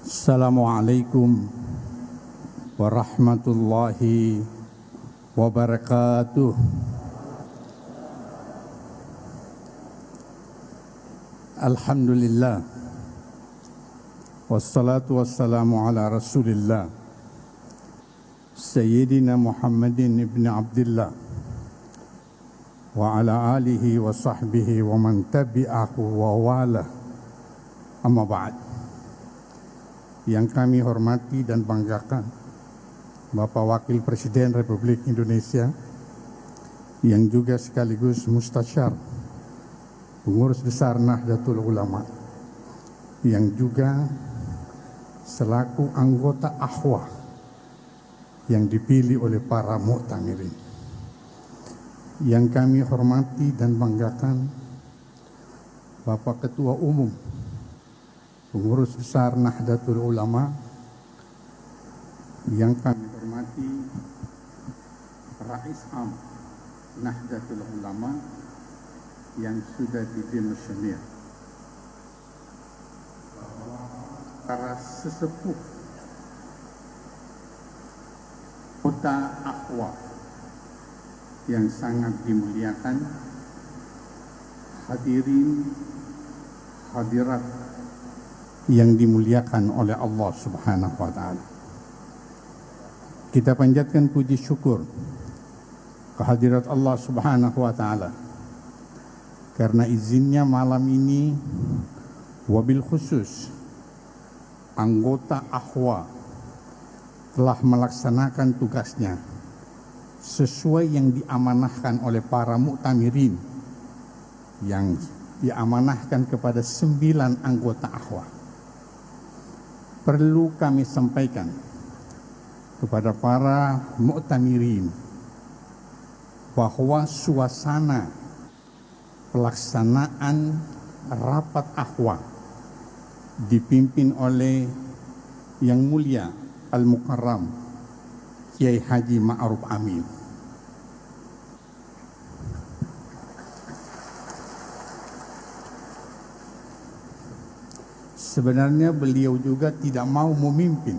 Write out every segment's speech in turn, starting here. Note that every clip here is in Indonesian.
Assalamualaikum warahmatullahi wabarakatuh. Alhamdulillah, wassalatu wassalamu ala rasulillah Sayyidina Muhammadin ibn Abdullah wa ala alihi wa sahbihi wa man tabi'ahu wa wala. Amma ba'd. Yang kami hormati dan banggakan Bapak Wakil Presiden Republik Indonesia, yang juga sekaligus Mustasyar Pengurus Besar Nahdlatul Ulama, yang juga selaku anggota Akhwah yang dipilih oleh para mu'tamirin. Yang kami hormati dan banggakan Bapak Ketua Umum Pengurus Besar Nahdlatul Ulama, yang kami hormati Rais Am Nahdlatul Ulama yang sudah didemosionir, para sesepuh kota Akhwah yang sangat dimuliakan, hadirin hadirat yang dimuliakan oleh Allah Subhanahu wa Ta'ala. Kita panjatkan puji syukur kehadirat Allah Subhanahu wa Ta'ala karena izinnya malam ini, wabil khusus anggota Akhwah telah melaksanakan tugasnya sesuai yang diamanahkan oleh para mu'tamirin yang diamanahkan kepada 9 anggota Akhwah. Perlu kami sampaikan kepada para mu'tamirin bahwa suasana pelaksanaan rapat Akhwah dipimpin oleh Yang Mulia Al-Mukarram Kiai Haji Ma'ruf Amin. Sebenarnya beliau juga tidak mau memimpin,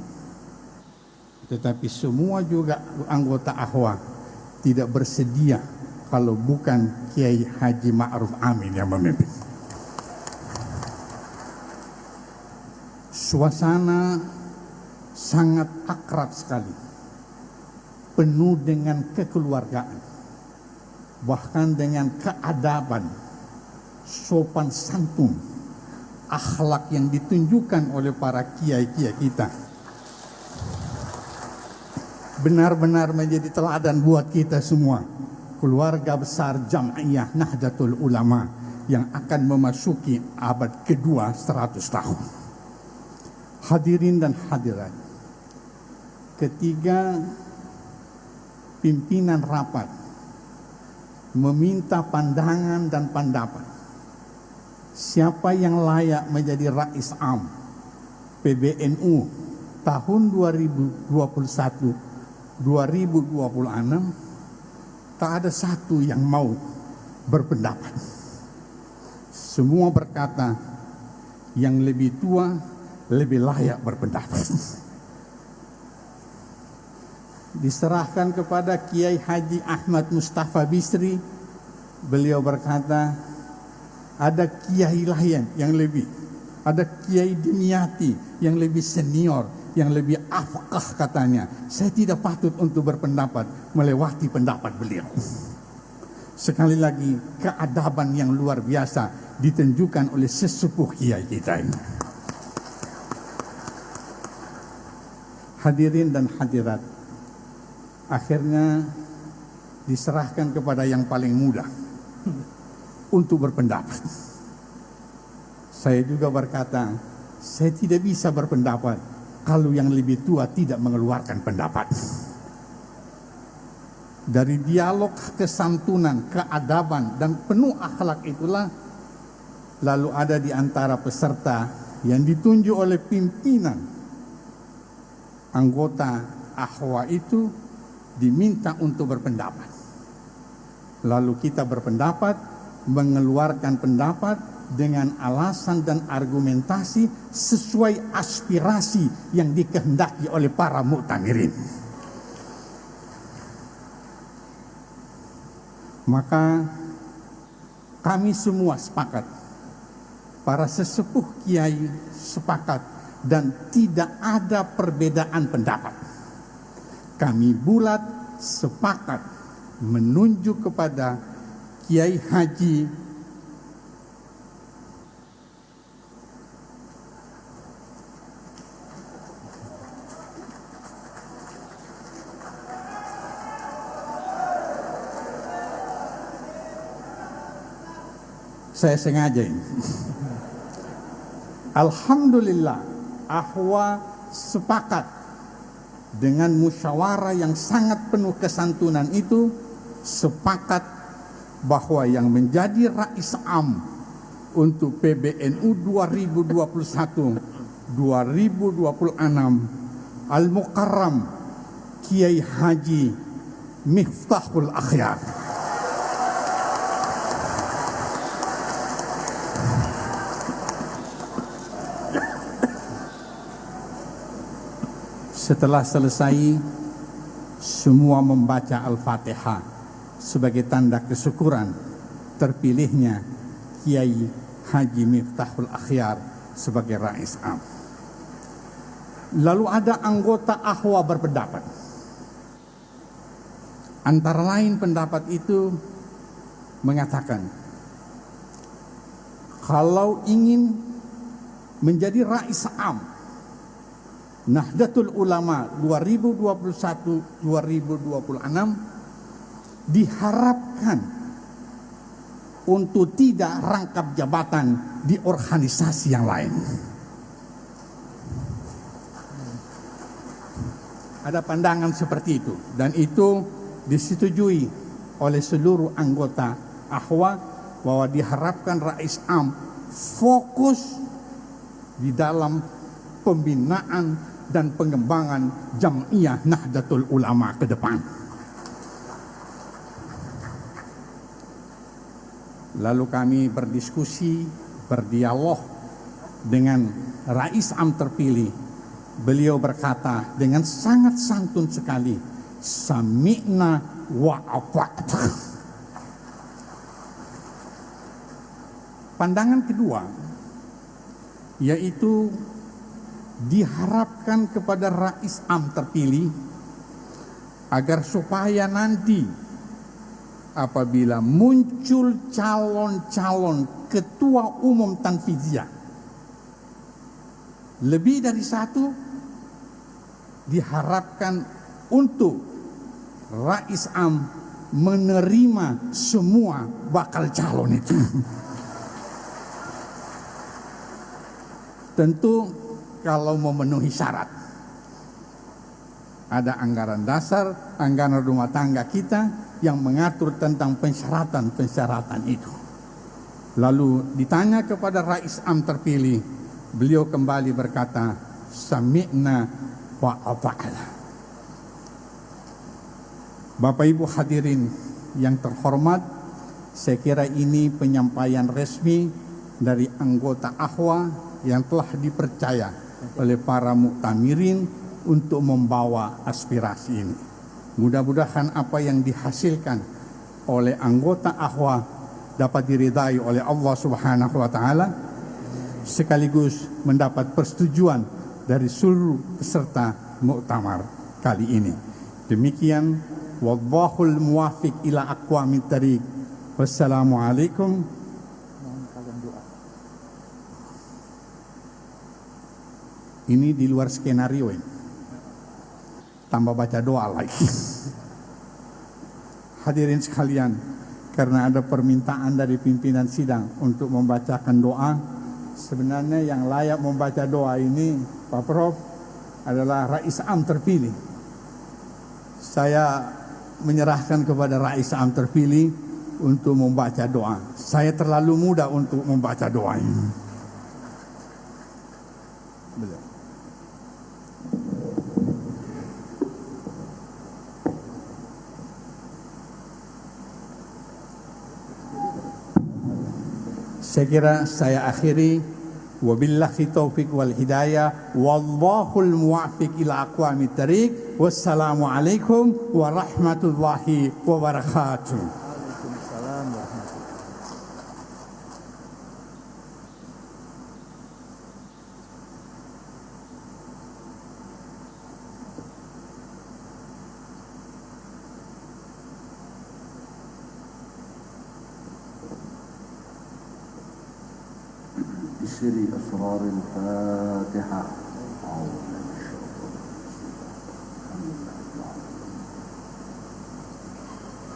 tetapi semua juga anggota Akhwah tidak bersedia kalau bukan Kiai Haji Ma'ruf Amin yang memimpin. Suasana sangat akrab sekali, penuh dengan kekeluargaan, bahkan dengan keadaban, sopan santun, akhlak yang ditunjukkan oleh para kiai-kiai kita benar-benar menjadi teladan buat kita semua, keluarga besar Jam'iyah Nahdlatul Ulama yang akan memasuki abad kedua 100 tahun. Hadirin dan hadirat, ketika pimpinan rapat meminta pandangan dan pendapat siapa yang layak menjadi Rais Am PBNU tahun 2021-2026, tak ada satu yang mau berpendapat. Semua berkata yang lebih tua lebih layak berpendapat. Diserahkan kepada Kiai Haji Ahmad Mustafa Bisri, beliau berkata ada kiai lain yang lebih, ada Kiai Dimyati yang lebih senior, yang lebih afqah katanya. Saya tidak patut untuk berpendapat melewati pendapat beliau. Sekali lagi, keadaban yang luar biasa ditunjukkan oleh sesepuh kiai kita ini. Hadirin dan hadirat, akhirnya diserahkan kepada yang paling muda untuk berpendapat. Saya juga berkata, saya tidak bisa berpendapat kalau yang lebih tua tidak mengeluarkan pendapat. Dari dialog kesantunan, keadaban, dan penuh akhlak itulah, lalu ada di antara peserta yang ditunjuk oleh pimpinan anggota Akhwah itu diminta untuk berpendapat. Lalu kita berpendapat, mengeluarkan pendapat, dengan alasan dan argumentasi sesuai aspirasi yang dikehendaki oleh para mu'tamirin. Maka kami semua sepakat, para sesepuh kiai sepakat, dan tidak ada perbedaan pendapat. Kami bulat sepakat menunjuk kepada Kiai Haji saya sengaja ini. Alhamdulillah, Ahwa sepakat dengan musyawarah yang sangat penuh kesantunan itu, sepakat bahwa yang menjadi Rais Am untuk PBNU 2021-2026 Al-Mukarram Kiai Haji Miftahul Akhyar. Setelah selesai, semua membaca Al-Fatihah sebagai tanda kesyukuran terpilihnya Kiai Haji Miftahul Akhyar sebagai Rais Am. Lalu ada anggota Ahwa berpendapat. Antara lain pendapat itu mengatakan, kalau ingin menjadi Rais Am Nahdlatul Ulama 2021-2026 diharapkan untuk tidak rangkap jabatan di organisasi yang lain. Ada pandangan seperti itu, dan itu disetujui oleh seluruh anggota Ahwa bahwa diharapkan Rais Am fokus di dalam pembinaan dan pengembangan Jam'iyah Nahdlatul Ulama ke depan. Lalu kami berdiskusi, berdialog dengan Rais Am terpilih. Beliau berkata dengan sangat santun sekali, sami'na wa ata'na. Pandangan kedua yaitu diharapkan kepada Rais Am terpilih agar supaya nanti apabila muncul calon-calon ketua umum tanfidiyah lebih dari satu, diharapkan untuk Rais Am menerima semua bakal calon itu. Tentu kalau memenuhi syarat. Ada anggaran dasar, anggaran rumah tangga kita yang mengatur tentang persyaratan-persyaratan itu. Lalu ditanya kepada Rais Am terpilih, beliau kembali berkata, sami'na wa ata'na. Bapak Ibu hadirin yang terhormat, saya kira ini penyampaian resmi dari anggota Ahwa yang telah dipercaya oleh para mu'tamirin untuk membawa aspirasi ini. Mudah-mudahan apa yang dihasilkan oleh anggota Ahwa dapat diridai oleh Allah Subhanahu wa taala, sekaligus mendapat persetujuan dari seluruh peserta muktamar kali ini. Demikian, wallahul muwafiq ila aqwamit thariq. Wassalamualaikum. Ini di luar skenario ini. Tambah baca doa lagi. Hadirin sekalian, karena ada permintaan dari pimpinan sidang untuk membacakan doa, sebenarnya yang layak membaca doa ini, Pak Prof, adalah Rais Am terpilih. Saya menyerahkan kepada Rais Am terpilih untuk membaca doa. Saya terlalu muda untuk membaca doa ini. Beliau. Saya kira saya akhiri, wabillahi taufiq wal hidayah, wallahul muwaffiq ila aqwamit thariq. Wassalamualaikum warahmatullahi wabarakatuh. Waalaikumsalam warahmatullahi. بسر أسرار الفاتحة.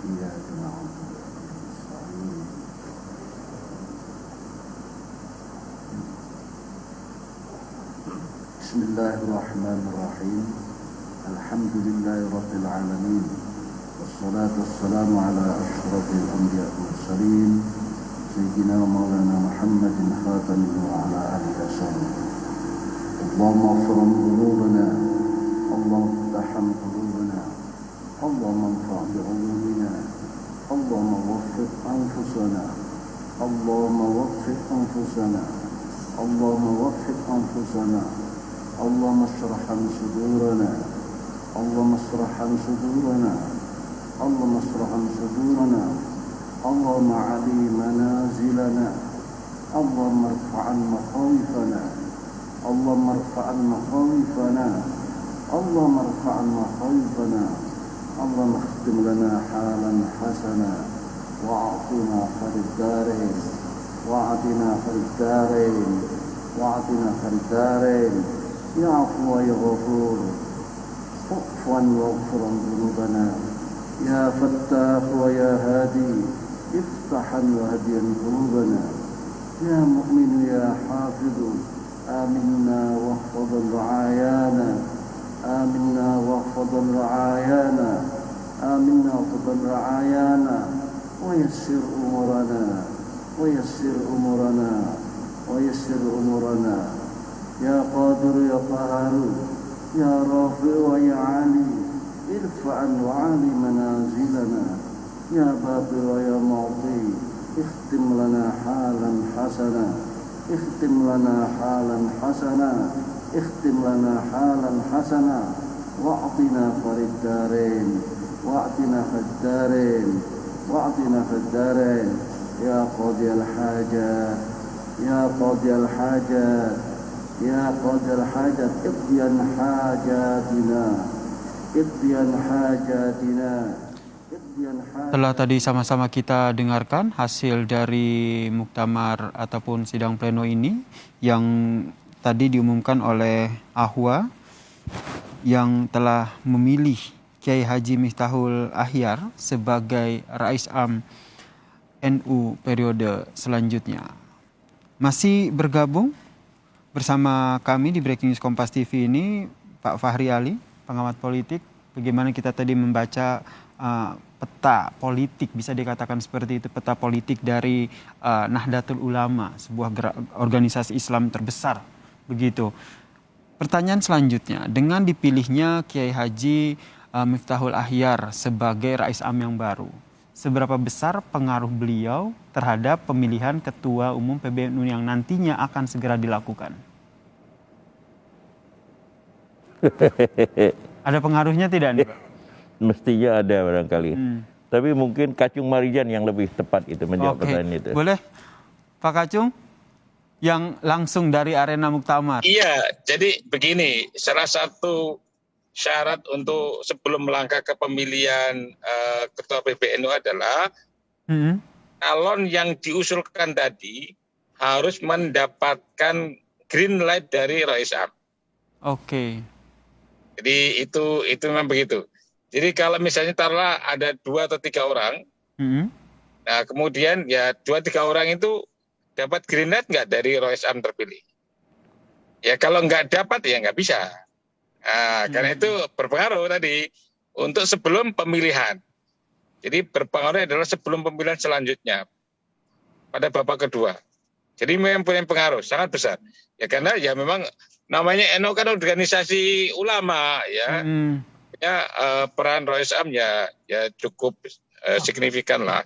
إياك نعبد وإياك نستعين. بسم الله الرحمن الرحيم. الحمد لله رب العالمين، والصلاة والسلام على أشرف الأنبياء والمرسلين سيدنا مولانا محمد خاتم وعلى آله وصحبه. اللهم اغفر ذنوبنا، اللهم افتح قلوبنا، اللهم انفع بعلومنا، اللهم وفق أنفسنا، اللهم وفق أنفسنا، اللهم وفق أنفسنا، اللهم اشرح عن صدورنا، اللهم اشرح عن صدورنا، اللهم اشرح عن صدورنا، اللهم علي منازلنا، اللهم ارفع مخاوفنا، اللهم ارفع مخاوفنا، اللهم ارفع مخاوفنا، اللهم اختم لنا حالا حسنا، واعطنا خير الدارين، واعطنا خير الدارين، واعطنا خير الدارين، يا عفو يا غفور، عفوا واغفر ذنوبنا، يا فتاح ويا هادي، افتحا وهديا قلوبنا، يا مؤمن يا حافظ، آمنا واحفظ رعايانا، آمنا واحفظ رعايانا، آمنا واحفظ رعايانا، ويسر أمورنا، ويسر أمورنا، ويسر أمورنا، يا قادر يا قهار، يا رافع ويا علي، ارفع وعلي منازلنا، يا باقي ويا معطي، اختم لنا حالا حسنا، اختم لنا حالا حسنا، اختم لنا حالا حسنا، واعطنا خير الدارين، واعطنا خير الدارين، واعطنا خير الدارين، يا قاضي الحاجات، يا قاضي الحاجات، يا قاضي الحاجات، اقضي حاجاتنا، اقضي حاجاتنا. Telah tadi sama-sama kita dengarkan hasil dari muktamar ataupun sidang pleno ini yang tadi diumumkan oleh Ahwa yang telah memilih Kiai Haji Miftahul Ahyar sebagai Rais Am NU periode selanjutnya. Masih bergabung bersama kami di Breaking News Kompas TV ini Pak Fahri Ali, pengamat politik. Bagaimana kita tadi membaca peta politik, bisa dikatakan seperti itu, peta politik dari Nahdlatul Ulama, sebuah organisasi Islam terbesar, begitu. Pertanyaan selanjutnya, dengan dipilihnya Kiai Haji Miftahul Ahyar sebagai Rais Am yang baru, seberapa besar pengaruh beliau terhadap pemilihan Ketua Umum PBNU yang nantinya akan segera dilakukan? Ada pengaruhnya tidak nih, Pak? Mestinya ada barangkali. Tapi mungkin Kacung Marijan yang lebih tepat itu menjawab pertanyaan itu. Boleh Pak Kacung yang langsung dari arena muktamar. Iya, jadi begini, salah satu syarat untuk sebelum melangkah ke pemilihan Ketua PBNU adalah calon yang diusulkan tadi harus mendapatkan green light dari Rais Am. Oke. Jadi itu memang begitu. Jadi kalau misalnya taruhlah ada 2 atau 3 orang, nah kemudian ya 2-3 orang itu dapat green light nggak dari Rais Am terpilih? Ya kalau nggak dapat ya nggak bisa. Nah, karena itu berpengaruh tadi untuk sebelum pemilihan. Jadi berpengaruh adalah sebelum pemilihan selanjutnya pada babak kedua. Jadi memang punya pengaruh sangat besar. Ya karena ya memang namanya NU kan organisasi ulama ya. Ya peran Rais Am ya cukup signifikan lah.